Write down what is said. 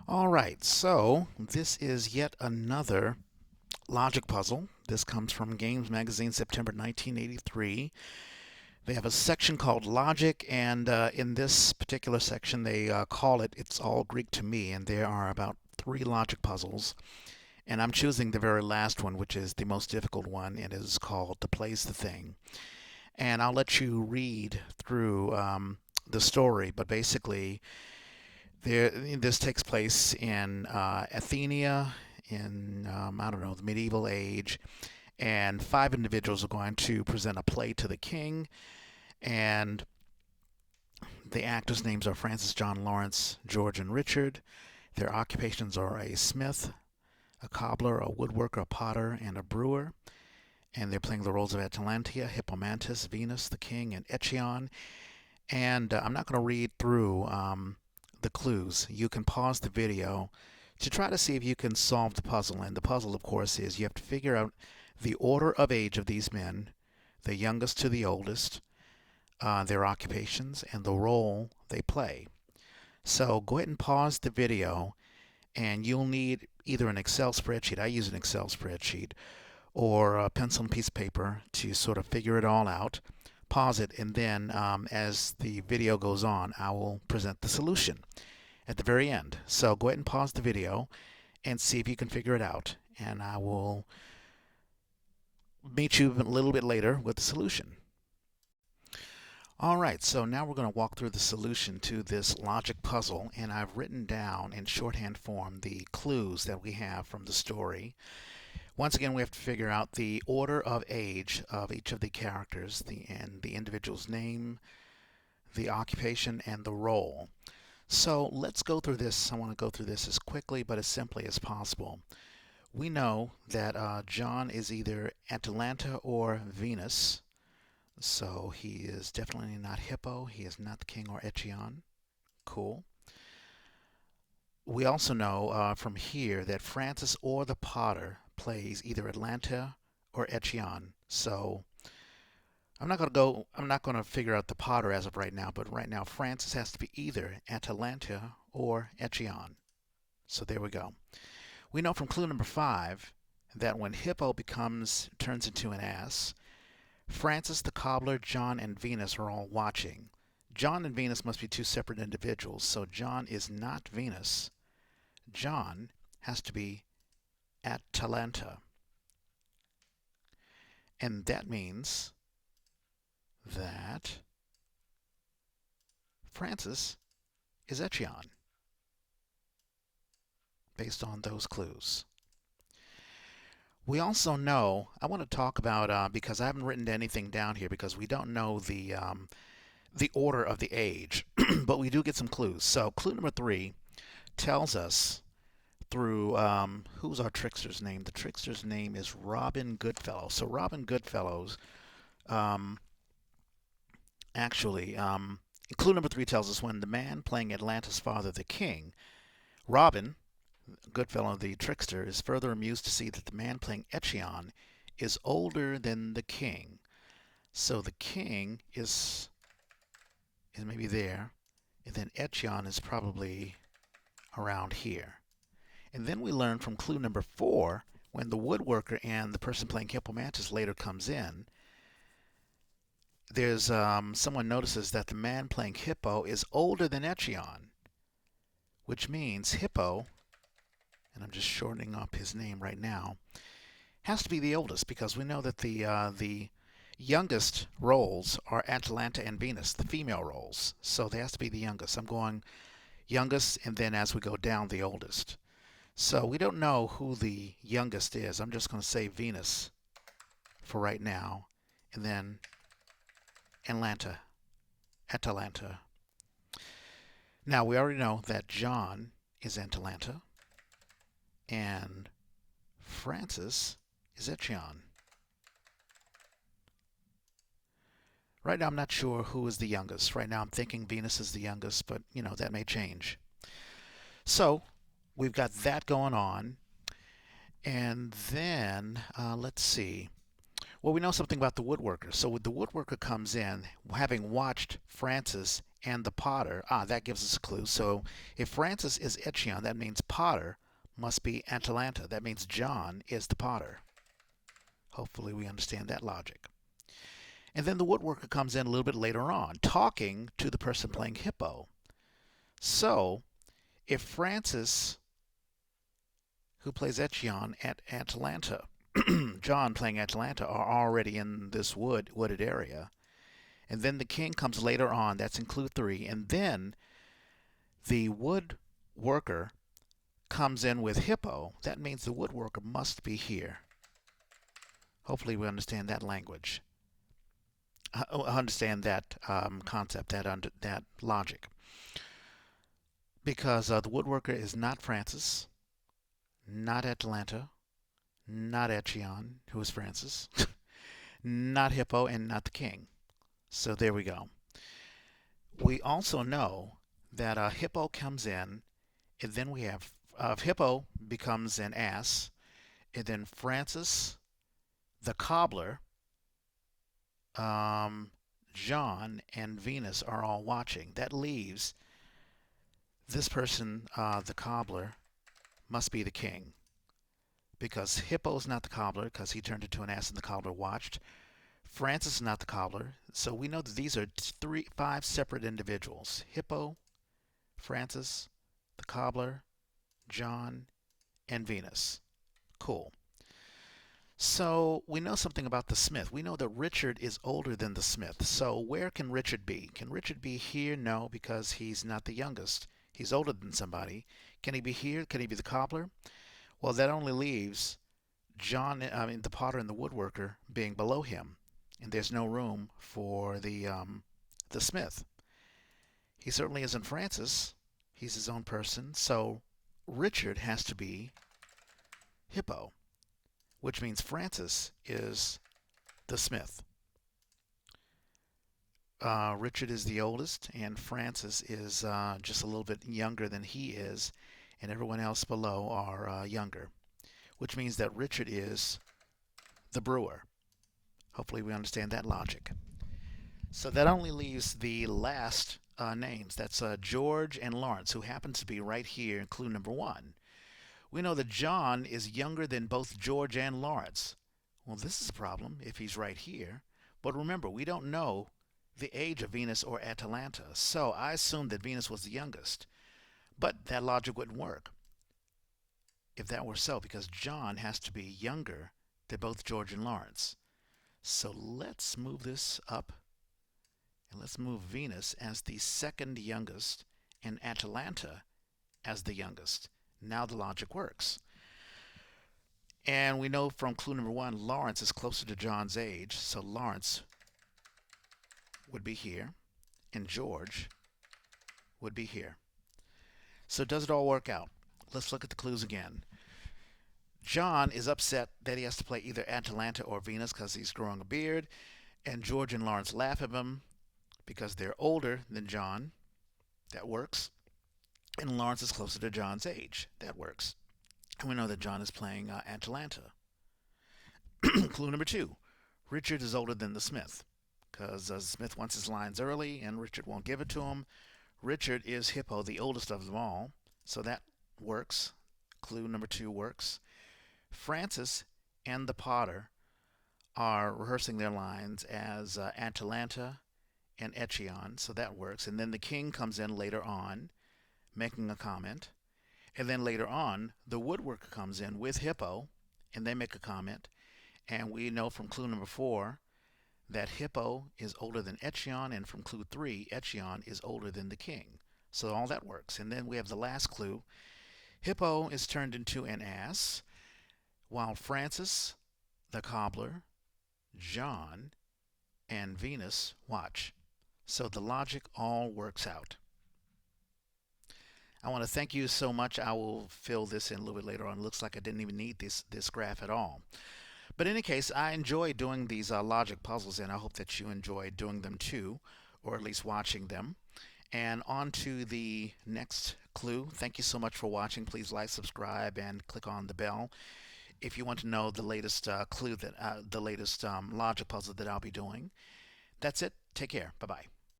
All right, so this is yet another logic puzzle. This comes from Games Magazine, September 1983. They have a section called Logic, and in this particular section, they call it It's All Greek to Me, and there are about three logic puzzles. And I'm choosing the very last one, which is the most difficult one. It is called To Place the Thing. And I'll let you read through the story, but basically, this takes place in Athenia in, I don't know, the medieval age, and five individuals are going to present a play to the king, and the actors' names are Francis, John, Lawrence, George, and Richard. Their occupations are a smith, a cobbler, a woodworker, a potter, and a brewer. And they're playing the roles of Atalantia, Hippomantus, Venus, the king, and Echion. And I'm not going to read through the clues. You can pause the video to try to see if you can solve the puzzle. And the puzzle, of course, is you have to figure out the order of age of these men, the youngest to the oldest, their occupations, and the role they play. So go ahead and pause the video, and you'll need either an Excel spreadsheet. I use an Excel spreadsheet, or a pencil and piece of paper to sort of figure it all out. Pause it, and then as the video goes on, I will present the solution at the very end. So go ahead and pause the video and see if you can figure it out. And I will meet you a little bit later with the solution. All right, so now we're going to walk through the solution to this logic puzzle, and I've written down in shorthand form the clues that we have from the story. Once again, we have to figure out the order of age of each of the characters, and the individual's name, the occupation, and the role. So let's go through this. I want to go through this as quickly but as simply as possible. We know that John is either Atalanta or Venus. So he is definitely not Hippo. He is not the king or Echion. Cool. We also know from here that Francis or the potter plays either Atlanta or Echion. So I'm not going to figure out the potter as of right now, but right now Francis has to be either Atalanta or Echion. So there we go. We know from clue number 5 that when Hippo turns into an ass, Francis the cobbler, John, and Venus are all watching. John and Venus must be two separate individuals, so John is not Venus. John has to be Atalanta. And that means that Francis is Echion, based on those clues. We also know, I want to talk about, because I haven't written anything down here because we don't know the order of the age, but we do get some clues. So clue number 3 tells us through, who's our trickster's name? The trickster's name is Robin Goodfellow. So Robin Goodfellows, um, actually, clue number 3 tells us when the man playing Atlanta's father, the king, Robin Goodfellow, the trickster, is further amused to see that the man playing Echion is older than the king. So the king is maybe there, and then Echion is probably around here. And then we learn from clue number 4, when the woodworker and the person playing Hippomantus later comes in, there's someone notices that the man playing Hippo is older than Echion, which means Hippo, and I'm just shortening up his name right now, has to be the oldest because we know that the youngest roles are Atalanta and Venus, the female roles. So they has to be the youngest. I'm going youngest, and then as we go down, the oldest. So we don't know who the youngest is. I'm just going to say Venus for right now, and then Atalanta. Now we already know that John is Atalanta, and Francis is Echion. Right now I'm not sure who is the youngest. Right now I'm thinking Venus is the youngest, but that may change. So we've got that going on. And then let's see. Well, we know something about the woodworker. So the woodworker comes in, having watched Francis and the potter. That gives us a clue. So if Francis is Echion, that means potter must be Atalanta. That means John is the potter. Hopefully we understand that logic. And then the woodworker comes in a little bit later on, talking to the person playing Hippo. So if Francis, who plays Echion at Atalanta, John playing Atalanta, are already in this wooded area, and then the king comes later on, that's in clue 3, and then the woodworker comes in with Hippo, that means the woodworker must be here. Hopefully we understand that language. Understand that concept, that logic. Because the woodworker is not Francis, not Atalanta, not Echion, who is Francis, not Hippo, and not the king. So there we go. We also know that Hippo comes in, and then we have Hippo becomes an ass, and then Francis, the cobbler, John, and Venus are all watching. That leaves this person, the cobbler, must be the king. Because Hippo's not the cobbler, because he turned into an ass and the cobbler watched. Francis is not the cobbler, so we know that these are 5 separate individuals. Hippo, Francis, the cobbler, John, and Venus. Cool. So we know something about the smith. We know that Richard is older than the smith. So where can Richard be? Can Richard be here? No, because he's not the youngest. He's older than somebody. Can he be here? Can he be the cobbler? Well, that only leaves John, the potter and the woodworker, being below him, and there's no room for the smith. He certainly isn't Francis. He's his own person. So Richard has to be Hippo, which means Francis is the smith. Richard is the oldest, and Francis is just a little bit younger than he is, and everyone else below are younger, which means that Richard is the brewer. Hopefully we understand that logic. So that only leaves the last names. That's George and Lawrence, who happens to be right here in clue number 1. We know that John is younger than both George and Lawrence. Well, this is a problem if he's right here. But remember, we don't know the age of Venus or Atalanta, so I assumed that Venus was the youngest. But that logic wouldn't work if that were so, because John has to be younger than both George and Lawrence. So let's move this up, and let's move Venus as the second youngest and Atalanta as the youngest. Now the logic works. And we know from clue number 1, Lawrence is closer to John's age, so Lawrence would be here, and George would be here. So does it all work out? Let's look at the clues again. John is upset that he has to play either Atalanta or Venus because he's growing a beard, and George and Lawrence laugh at him because they're older than John. That works. And Lawrence is closer to John's age. That works. And we know that John is playing Atalanta. Clue number 2. Richard is older than the smith because the smith wants his lines early and Richard won't give it to him. Richard is Hippo, the oldest of them all, so that works. Clue number 2 works. Francis and the potter are rehearsing their lines as Atalanta and Echion, so that works. And then the king comes in later on making a comment. And then later on, the woodworker comes in with Hippo, and they make a comment. And we know from clue number 4 that Hippo is older than Echion, and from clue 3, Echion is older than the king. So all that works. And then we have the last clue. Hippo is turned into an ass, while Francis, the cobbler, John, and Venus watch. So the logic all works out. I want to thank you so much. I will fill this in a little bit later on. It looks like I didn't even need this graph at all. But in any case, I enjoy doing these logic puzzles, and I hope that you enjoy doing them too, or at least watching them. And on to the next clue. Thank you so much for watching. Please like, subscribe, and click on the bell if you want to know the latest clue, that the latest logic puzzle that I'll be doing. That's it. Take care. Bye-bye.